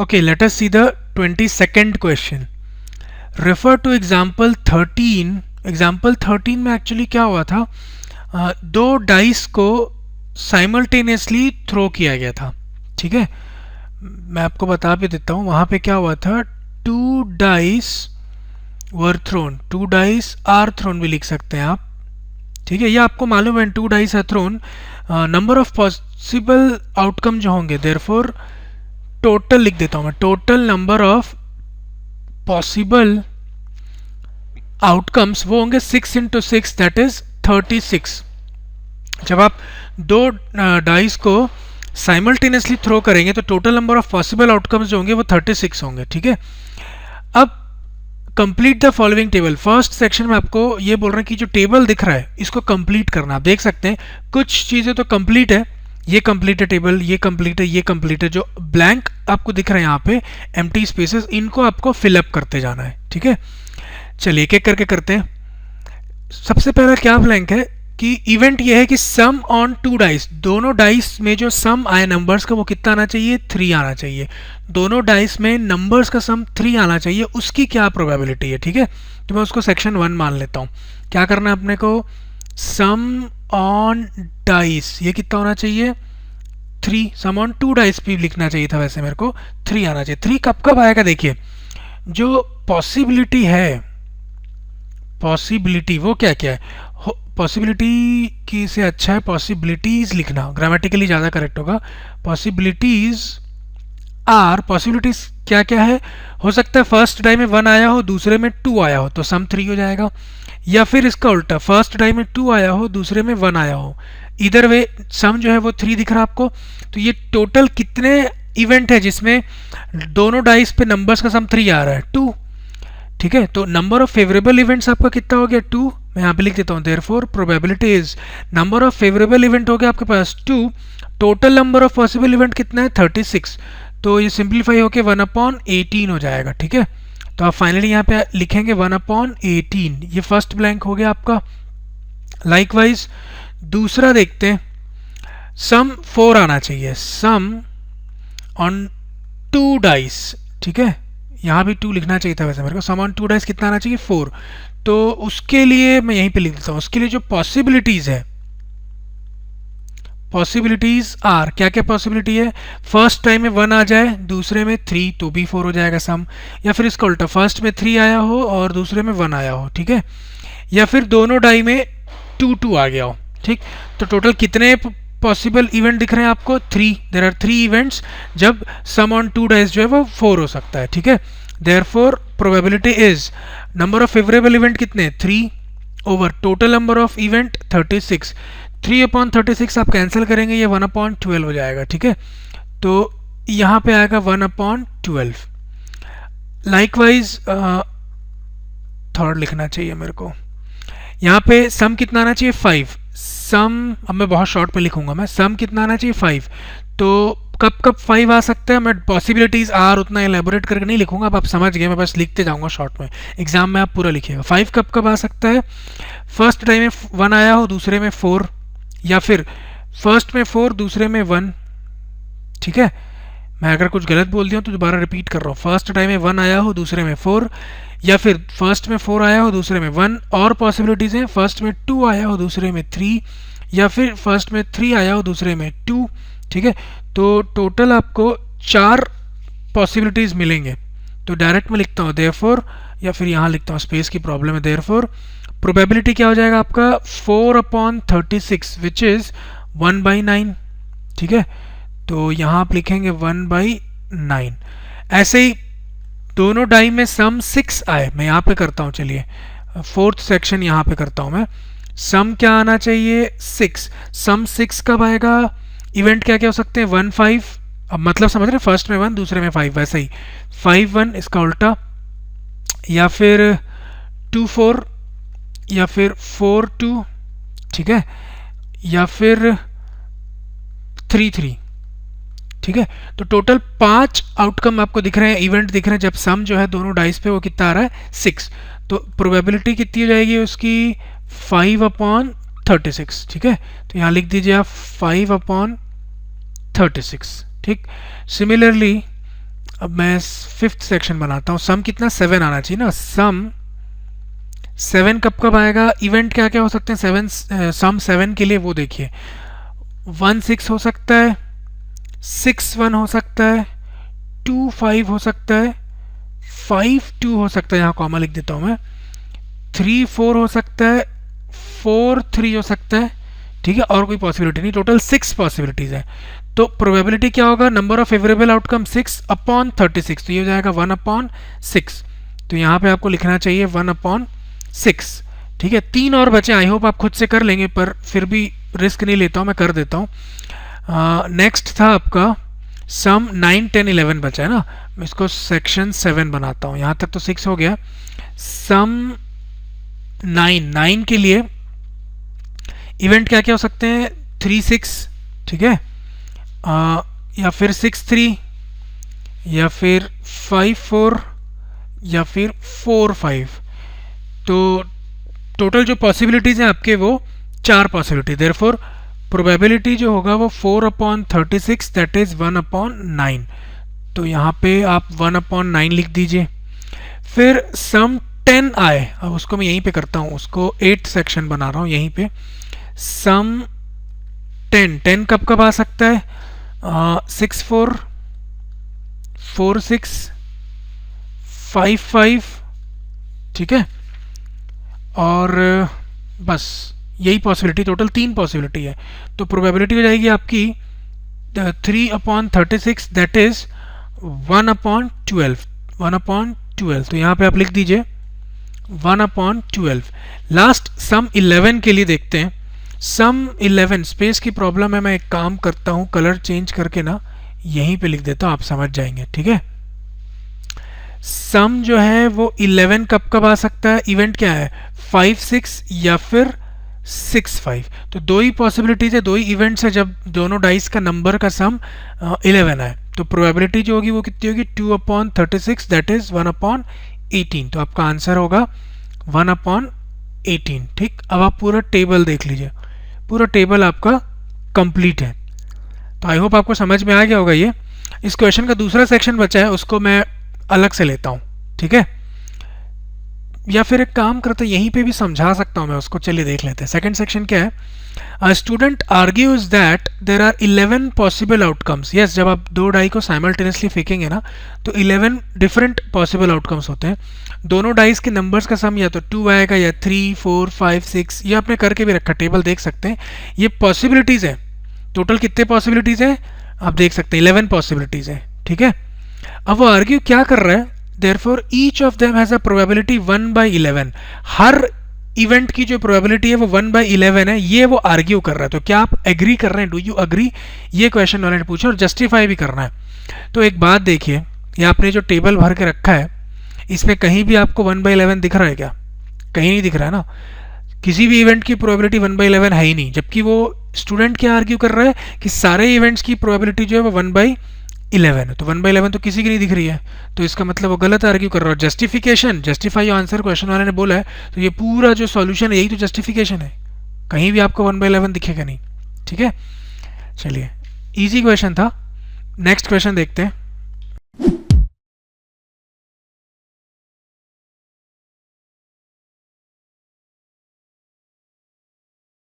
Okay, let us see the 22nd question. Refer to example 13. Example 13 में actually क्या हुआ था, दो डाइस को साइमल्टेनियसली थ्रो किया गया था. ठीक है, मैं आपको बता भी देता हूँ. वहाँ पे क्या हुआ था, two dice were thrown, two dice are thrown भी लिख सकते हैं आप. ठीक है, ये आपको मालूम है two dice are thrown, number of possible outcome जो होंगे, देयरफॉर टोटल लिख देता हूँ मैं, total number of possible outcomes वो होंगे 6 इंटू 6, दैट इज 36. जब आप दो डाइस को साइमल्टेनियसली थ्रो करेंगे तो total number of possible outcomes जो होंगे वो 36 होंगे. ठीक है, अब complete the following table. First section में आपको ये बोल रहे हैं कि जो टेबल दिख रहा है इसको कंप्लीट करना. आप देख सकते हैं कुछ चीज़ें तो कंप्लीट है, ये कंप्लीट है टेबल, ये कंप्लीट है, ये कंप्लीट है. जो ब्लैंक आपको दिख रहा है यहाँ पे एम्प्टी स्पेसेस, इनको आपको फिलअप करते जाना है. ठीक है, चलिए एक एक करके करते हैं. सबसे पहला क्या ब्लैंक है कि इवेंट ये है कि सम ऑन टू डाइस, दोनों डाइस में जो सम आए नंबर्स का वो कितना आना चाहिए, 3 आना चाहिए. दोनों डाइस में नंबर्स का सम 3 आना चाहिए, उसकी क्या प्रोबेबिलिटी है. ठीक है, तो मैं उसको सेक्शन 1 मान लेता हूँ. क्या करना है अपने को, सम ऑन डाइस ये कितना होना चाहिए, 3. सम ऑन टू डाइस भी लिखना चाहिए था, वैसे मेरे को 3 आना चाहिए. 3 कब कब आएगा, देखिए जो पॉसिबिलिटी है, पॉसिबिलिटी वो क्या क्या है, पॉसिबिलिटी की से अच्छा है पॉसिबिलिटीज लिखना, ग्रामेटिकली ज़्यादा करेक्ट होगा. पॉसिबिलिटीज आर, पॉसिबिलिटीज क्या क्या है, हो सकता है फर्स्ट डाई में 1 आया हो, दूसरे में 2 आया हो, तो सम 3 हो जाएगा. या फिर इसका उल्टा, फर्स्ट डाई में 2 आया हो, दूसरे में 1 आया हो, इधर वे सम जो है वो 3 दिख रहा है आपको. तो ये टोटल कितने इवेंट है जिसमें दोनों डाइस पे नंबर्स का सम 3 आ रहा है, 2. ठीक है, तो नंबर ऑफ फेवरेबल इवेंट्स आपका कितना हो गया, 2. मैं यहाँ पे लिख देता हूँ, therefore probability is, number of favourable event हो गया आपके पास 2, total number of possible event कितना है 36. तो ये सिंप्लीफाई होके 1/18 हो जाएगा. ठीक है, तो आप फाइनली यहाँ पे लिखेंगे 1/18. ये फर्स्ट ब्लैंक हो गया आपका. लाइकवाइज दूसरा देखते हैं, सम 4 आना चाहिए, सम ऑन टू डाइस. ठीक है, यहाँ भी 2 लिखना चाहिए था वैसे मेरे को. सम ऑन टू डाइस कितना आना चाहिए, 4. तो उसके लिए मैं यहीं पे लिख देता हूँ, उसके लिए जो पॉसिबिलिटीज है, पॉसिबिलिटीज आर, क्या क्या पॉसिबिलिटी है, फर्स्ट टाइम में 1 आ जाए, दूसरे में 3, तो भी 4 हो जाएगा सम. या फिर इसका उल्टा, फर्स्ट में 3 आया हो और दूसरे में 1 आया हो. ठीक है, या फिर दोनों डाई में 2 आ गया हो. ठीक, तो टोटल कितने पॉसिबल इवेंट दिख रहे हैं आपको, 3. देयर आर 3 इवेंट्स जब सम ऑन टू डाइस जो है वो 4 हो सकता है. ठीक है, therefore probability is, number of favourable event कितने, 3 over total number of event 36. 3/36 आप कैंसिल करेंगे, ये 1/12 हो जाएगा. ठीक है, तो यहाँ पे आएगा 1/12. लाइकवाइज थर्ड लिखना चाहिए मेरे को. यहाँ पे सम कितना आना चाहिए, 5. सम, अब मैं बहुत शॉर्ट में लिखूंगा, मैं सम कितना आना चाहिए 5. तो कब कब 5 आ सकता है, मैं पॉसिबिलिटीज आर उतना एलेबोरेट करके नहीं लिखूंगा, अब आप समझ गए, मैं बस लिखते जाऊंगा शॉर्ट में, एग्जाम में आप पूरा लिखिएगा. 5 कब कब आ सकता है, फर्स्ट टाइम में 1 आया हो, दूसरे में 4, या फिर फर्स्ट में 4 दूसरे में 1. ठीक है, मैं अगर कुछ गलत बोल दिया हूँ तो दोबारा रिपीट कर रहा हूँ. फर्स्ट टाइम में 1 आया हो, दूसरे में 4, या फिर फर्स्ट में 4 आया हो, दूसरे में 1. और पॉसिबिलिटीज हैं, फर्स्ट में 2 आया हो, दूसरे में 3, या फिर फर्स्ट में 3 आया हो, दूसरे में 2. ठीक है, तो टोटल आपको 4 पॉसिबिलिटीज मिलेंगे. तो डायरेक्ट में लिखता हूँ देयरफॉर, या फिर यहाँ लिखता हूँ, स्पेस की प्रॉब्लम है, देयरफॉर प्रोबेबिलिटी क्या हो जाएगा आपका, 4/36 विच इज 1/9. ठीक है, तो यहाँ आप लिखेंगे 1/9. ऐसे ही दोनों डाई में सम 6 आए, मैं यहाँ पे करता हूँ, चलिए फोर्थ सेक्शन यहाँ पे करता हूँ मैं. सम क्या आना चाहिए, 6. सम 6 कब आएगा, इवेंट क्या क्या हो सकते हैं, 1 5, अब मतलब समझ रहे, फर्स्ट में 1 दूसरे में 5, वैसे ही 5 1 इसका उल्टा, या फिर 2 4, या फिर 4 2. ठीक है, या फिर 3 3. ठीक है, तो टोटल 5 आउटकम आपको दिख रहे हैं, इवेंट दिख रहे हैं जब सम जो है दोनों डाइस पे वो कितना आ रहा है, 6. तो प्रोबेबिलिटी कितनी हो जाएगी उसकी, 5/36. ठीक है, तो यहाँ लिख दीजिए आप 5/36. ठीक, सिमिलरली अब मैं फिफ्थ सेक्शन बनाता हूँ। सम कितना 7 आना चाहिए ना। सम 7 कब कब आएगा, इवेंट क्या क्या हो सकते हैं सम 7 के लिए, वो देखिए 1 6 हो सकता है, 6 1 हो सकता है, 2 5 हो सकता है, 5 2 हो सकता है, यहाँ कॉमा लिख देता हूँ मैं, 3 4 हो सकता है, 4 3 हो सकता है, ठीक है, और कोई पॉसिबिलिटी नहीं। टोटल 6 पॉसिबिलिटीज है। तो प्रोबेबिलिटी क्या होगा, number of favourable outcome 6 upon 36, तो ये हो जाएगा 1 अपॉन 6। तो यहाँ पे आपको लिखना चाहिए 1 अपॉन 6, ठीक है। 3 और बचे, आई होप आप खुद से कर लेंगे, पर फिर भी रिस्क नहीं लेता हूँ, मैं कर देता हूँ। नेक्स्ट था आपका सम 9 10 11 बचा है ना, मैं इसको सेक्शन 7 बनाता हूँ। यहाँ तक तो 6 हो गया। सम 9 के लिए इवेंट क्या क्या हो सकते हैं, 3 6, ठीक है, या फिर 6 3, या फिर 5 4, या फिर 4 5। तो टोटल जो पॉसिबिलिटीज़ हैं आपके वो 4 पॉसिबिलिटी, देयरफॉर प्रोबेबिलिटी जो होगा वो 4 अपॉन 36 दैट इज़ 1 अपॉन 9। तो यहाँ पे आप 1 अपॉन 9 लिख दीजिए। फिर सम 10 आए, अब उसको मैं यहीं पे करता हूँ, उसको 8th सेक्शन बना रहा हूँ यहीं पे। सम 10 कब कब आ सकता है, 6 4 4 6 5 5, ठीक है, और बस यही पॉसिबिलिटी, टोटल 3 पॉसिबिलिटी है। तो प्रोबेबिलिटी हो जाएगी आपकी 3 upon 36 that is 1 upon 12, 1 upon 12। तो यहाँ पे आप लिख दीजिए 1 अपॉन 12। लास्ट सम 11 के लिए देखते हैं। सम 11 स्पेस की प्रॉब्लम है, मैं एक काम करता हूँ, कलर चेंज करके ना यहीं पे लिख देता हूँ, आप समझ जाएंगे, ठीक है। सम जो है वो 11 कब कब आ सकता है, इवेंट क्या है 5 6 या फिर 6 5। तो दो ही पॉसिबिलिटीज है, दो ही इवेंट्स है जब दोनों डाइस का नंबर का सम 11 आए। तो प्रोबेबिलिटी जो होगी वो कितनी होगी, 2 अपॉन 36 दैट इज 1 अपॉन 18। तो आपका आंसर होगा 1 अपॉन 18, ठीक। अब आप पूरा टेबल देख लीजिए, पूरा टेबल आपका कंप्लीट है। तो आई होप आपको समझ में आ गया होगा ये। इस क्वेश्चन का दूसरा सेक्शन बचा है, उसको मैं अलग से लेता हूँ, ठीक है, या फिर एक काम करते यहीं पे भी समझा सकता हूँ मैं उसको, चलिए देख लेते हैं। सेकंड सेक्शन क्या है, a student argues that there are 11 possible outcomes. Yes, जब आप दो डाई को साइमल्टेनियसली फेंकेंगे ना तो 11 डिफरेंट पॉसिबल आउटकम्स होते हैं। दोनों डाइस के नंबर्स का सम या तो 2 आएगा या 3 4 5 6, ये आपने करके भी रखा, टेबल देख सकते हैं। ये पॉसिबिलिटीज़ है, टोटल कितने पॉसिबिलिटीज़ है आप देख सकते हैं, 11 पॉसिबिलिटीज़ है, ठीक है। अब वो आर्ग्यू क्या कर रहा है, therefore each of them has a probability 1/11। Her event की जो प्रोबेबिलिटी है वो 1/11 है, ये वो आर्ग्यू कर रहा है। तो क्या आप एग्री कर रहे हैं, डू यू अग्री, ये क्वेश्चन वाले ने पूछा, और जस्टिफाई भी करना है। तो एक बात देखिए, ये आपने जो टेबल भर के रखा है इसमें कहीं भी आपको 1/11 दिख रहा है क्या, कहीं नहीं दिख रहा है ना। किसी भी इवेंट की प्रोबेबिलिटी 1/11 है ही नहीं, जबकि वो स्टूडेंट क्या आर्ग्यू कर रहा है कि सारे इवेंट्स की प्रोबेबिलिटी जो है वो 1/11 है। तो 1/11 तो किसी की नहीं दिख रही है, तो इसका मतलब वो गलत आर्ग्यू कर रहा है। Justification, justify your answer question वाले ने बोला है, तो ये पूरा जो सॉल्यूशन है यही तो जस्टिफिकेशन है, कहीं भी आपको 1/11 दिखेगा नहीं, ठीक है। चलिए, इजी क्वेश्चन था। नेक्स्ट क्वेश्चन देखते हैं।